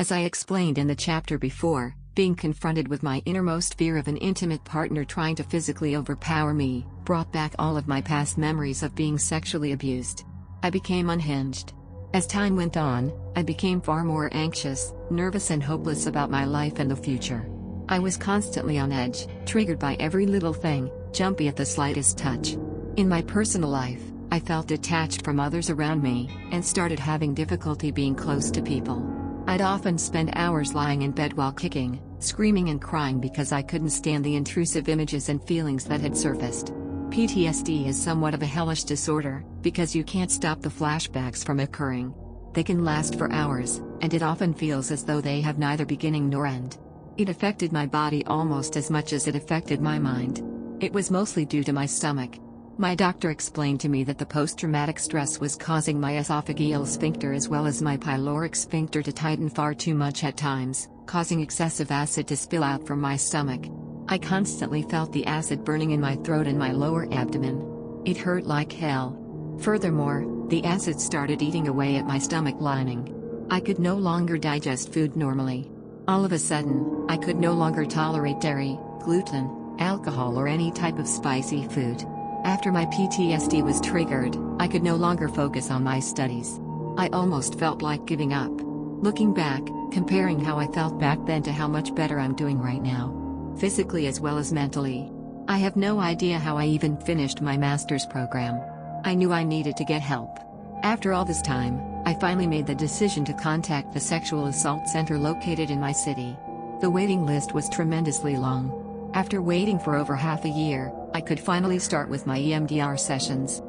As I explained in the chapter before, being confronted with my innermost fear of an intimate partner trying to physically overpower me brought back all of my past memories of being sexually abused. I became unhinged. As time went on, I became far more anxious, nervous and hopeless about my life and the future. I was constantly on edge, triggered by every little thing, jumpy at the slightest touch. In my personal life, I felt detached from others around me, and started having difficulty being close to people. I'd often spend hours lying in bed while kicking, screaming and crying because I couldn't stand the intrusive images and feelings that had surfaced. PTSD is somewhat of a hellish disorder, because you can't stop the flashbacks from occurring. They can last for hours, and it often feels as though they have neither beginning nor end. It affected my body almost as much as it affected my mind. It was mostly due to my stomach. My doctor explained to me that the post-traumatic stress was causing my esophageal sphincter as well as my pyloric sphincter to tighten far too much at times, causing excessive acid to spill out from my stomach. I constantly felt the acid burning in my throat and my lower abdomen. It hurt like hell. Furthermore, the acid started eating away at my stomach lining. I could no longer digest food normally. All of a sudden, I could no longer tolerate dairy, gluten, alcohol or any type of spicy food. After my PTSD was triggered, I could no longer focus on my studies. I almost felt like giving up. Looking back, comparing how I felt back then to how much better I'm doing right now, physically as well as mentally. I have no idea how I even finished my master's program. I knew I needed to get help. After all this time, I finally made the decision to contact the sexual assault center located in my city. The waiting list was tremendously long. After waiting for over half a year, I could finally start with my EMDR sessions.